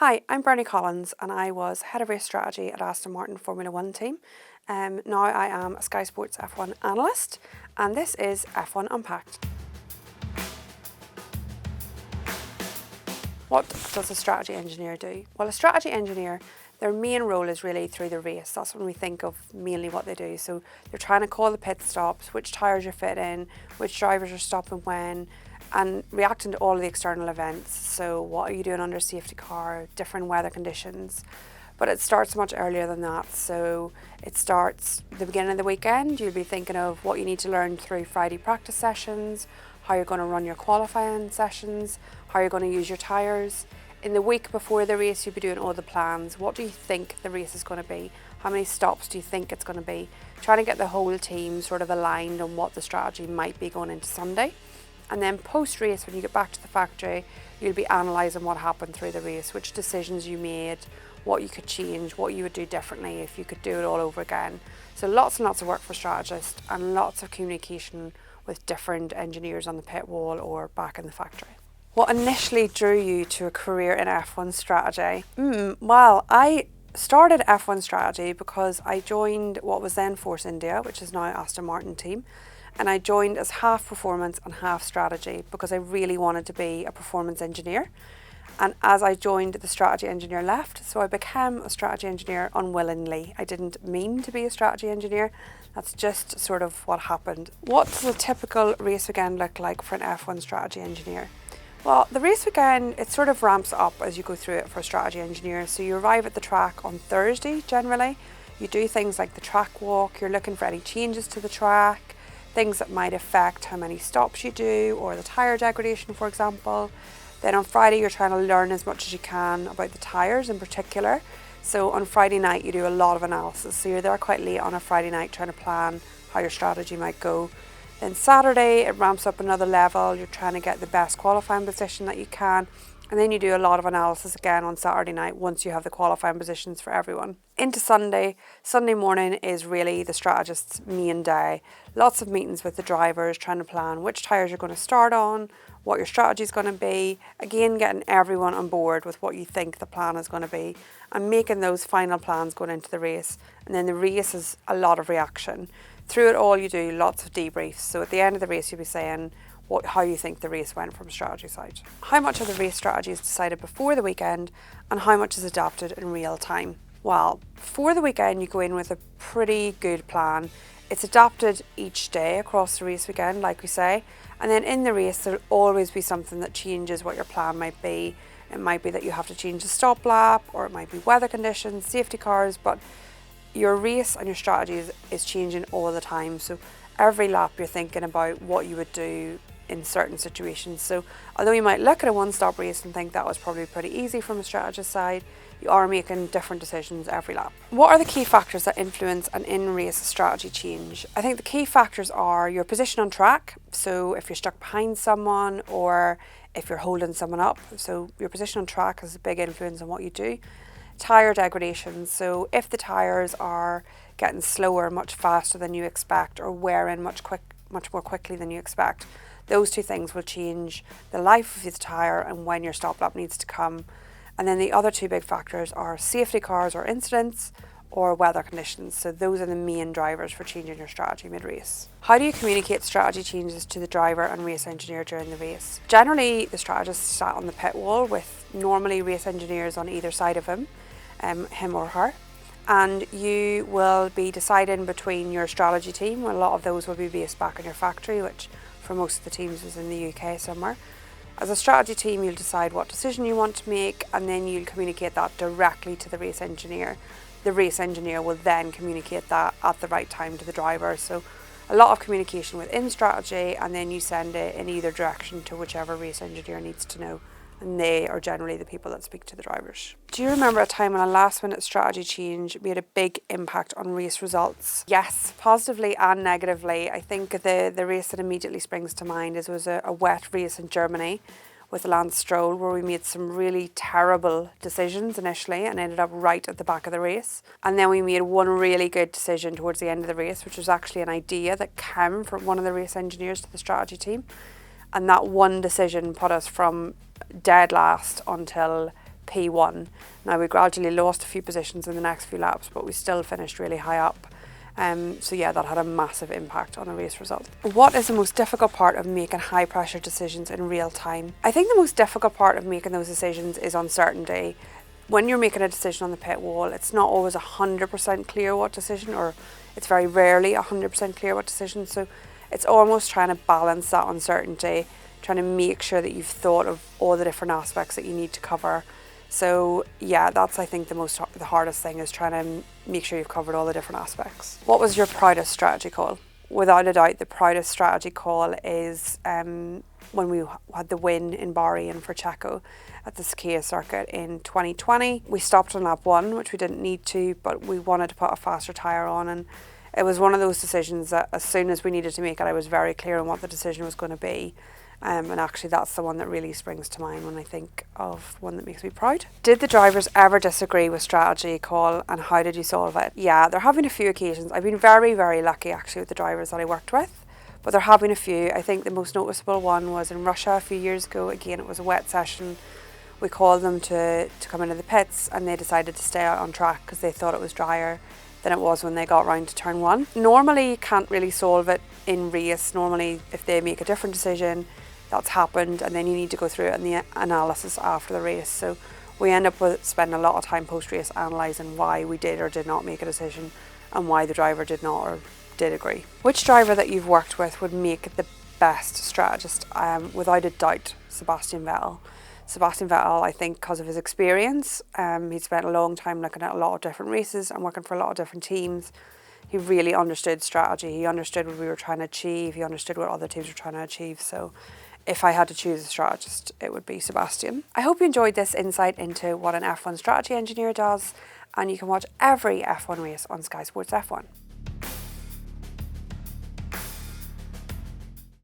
Hi, I'm Bernie Collins and I was Head of Race Strategy at Aston Martin Formula 1 team. Now I am a Sky Sports F1 analyst and this is F1 Unpacked. What does a strategy engineer do? Well, a strategy engineer, their main role is really through the race. That's when we think of mainly what they do. So they're trying to call the pit stops, which tyres you're fit in, which drivers are stopping when, and reacting to all of the external events. So what are you doing under a safety car, different weather conditions. But it starts much earlier than that. So it starts the beginning of the weekend. You'll be thinking of what you need to learn through Friday practice sessions, how you're going to run your qualifying sessions, how you're going to use your tyres. In the week before the race, you'll be doing all the plans. What do you think the race is going to be? How many stops do you think it's going to be? Trying to get the whole team sort of aligned on what the strategy might be going into Sunday. And then post-race, when you get back to the factory, you'll be analysing what happened through the race, which decisions you made, what you could change, what you would do differently if you could do it all over again. So lots and lots of work for strategists and lots of communication with different engineers on the pit wall or back in the factory. What initially drew you to a career in F1 strategy? Well, I started F1 strategy because I joined what was then Force India, which is now Aston Martin team. And I joined as half performance and half strategy because I really wanted to be a performance engineer. And as I joined, the strategy engineer left, so I became a strategy engineer unwillingly. I didn't mean to be a strategy engineer. That's just sort of what happened. What does a typical race weekend look like for an F1 strategy engineer? Well, the race weekend, it sort of ramps up as you go through it for a strategy engineer. So you arrive at the track on Thursday generally. You do things like the track walk, you're looking for any changes to the track, things that might affect how many stops you do or the tyre degradation, for example. Then on Friday, you're trying to learn as much as you can about the tyres in particular. So on Friday night, you do a lot of analysis. So you're there quite late on a Friday night trying to plan how your strategy might go. Then Saturday, it ramps up another level. You're trying to get the best qualifying position that you can. And then you do a lot of analysis again on Saturday night once you have the qualifying positions for everyone. Into Sunday. Sunday morning is really the strategist's main day. Lots of meetings with the drivers, trying to plan which tyres you're going to start on, what your strategy is going to be. Again, getting everyone on board with what you think the plan is going to be and making those final plans going into the race. And then the race is a lot of reaction. Through it all, you do lots of debriefs. So at the end of the race, you'll be saying how you think the race went from a strategy side. How much of the race strategy is decided before the weekend and how much is adapted in real time? Well, before the weekend, you go in with a pretty good plan. It's adapted each day across the race weekend, like we say. And then in the race, there'll always be something that changes what your plan might be. It might be that you have to change the stop lap, or it might be weather conditions, safety cars, but your race and your strategy is changing all the time. So every lap you're thinking about what you would do in certain situations. So although you might look at a one-stop race and think that was probably pretty easy from a strategist side, you are making different decisions every lap. What are the key factors that influence an in-race strategy change? I think the key factors are your position on track. So if you're stuck behind someone or if you're holding someone up. So your position on track has a big influence on what you do. Tyre degradation. So if the tyres are getting slower much faster than you expect or wearing much more quickly than you expect, those two things will change the life of the tyre and when your stop lap needs to come. And then the other two big factors are safety cars or incidents or weather conditions. So those are the main drivers for changing your strategy mid-race. How do you communicate strategy changes to the driver and race engineer during the race? Generally, the strategist sat on the pit wall with normally race engineers on either side of him or her. And you will be deciding between your strategy team. A lot of those will be based back in your factory, which for most of the teams is in the UK somewhere. As a strategy team, you'll decide what decision you want to make and then you'll communicate that directly to the race engineer. The race engineer will then communicate that at the right time to the driver. So a lot of communication within strategy and then you send it in either direction to whichever race engineer needs to know. And they are generally the people that speak to the drivers. Do you remember a time when a last-minute strategy change made a big impact on race results? Yes, positively and negatively. I think the race that immediately springs to mind was a wet race in Germany with Lance Stroll where we made some really terrible decisions initially and ended up right at the back of the race. And then we made one really good decision towards the end of the race, which was actually an idea that came from one of the race engineers to the strategy team. And that one decision put us from dead last until P1. Now we gradually lost a few positions in the next few laps, but we still finished really high up. So yeah, that had a massive impact on the race result. What is the most difficult part of making high pressure decisions in real time? I think the most difficult part of making those decisions is uncertainty. When you're making a decision on the pit wall, it's not always 100% clear what decision, or it's very rarely 100% clear what decision. So it's almost trying to balance that uncertainty, trying to make sure that you've thought of all the different aspects that you need to cover. So yeah, that's I think the hardest thing, is trying to make sure you've covered all the different aspects. What was your proudest strategy call? Without a doubt, the proudest strategy call is when we had the win in Bahrain for Checo at the Sakea circuit in 2020. We stopped on lap 1, which we didn't need to, but we wanted to put a faster tyre on, and it was one of those decisions that as soon as we needed to make it, I was very clear on what the decision was going to be. And actually that's the one that really springs to mind when I think of one that makes me proud. Did the drivers ever disagree with strategy call, and how did you solve it? Yeah, there have been a few occasions. I've been very, very lucky actually with the drivers that I worked with, but there have been a few. I think the most noticeable one was in Russia a few years ago. Again, it was a wet session. We called them to come into the pits, and they decided to stay out on track because they thought it was drier than it was when they got round to turn 1. Normally you can't really solve it in race. Normally if they make a different decision, that's happened, and then you need to go through it in the analysis after the race. So we end up with spending a lot of time post-race analysing why we did or did not make a decision, and why the driver did not or did agree. Which driver that you've worked with would make the best strategist? Without a doubt, Sebastian Vettel. Sebastian Vettel, I think because of his experience, he'd spent a long time looking at a lot of different races and working for a lot of different teams. He really understood strategy. He understood what we were trying to achieve. He understood what other teams were trying to achieve. So if I had to choose a strategist, it would be Sebastian. I hope you enjoyed this insight into what an F1 strategy engineer does, and you can watch every F1 race on Sky Sports F1.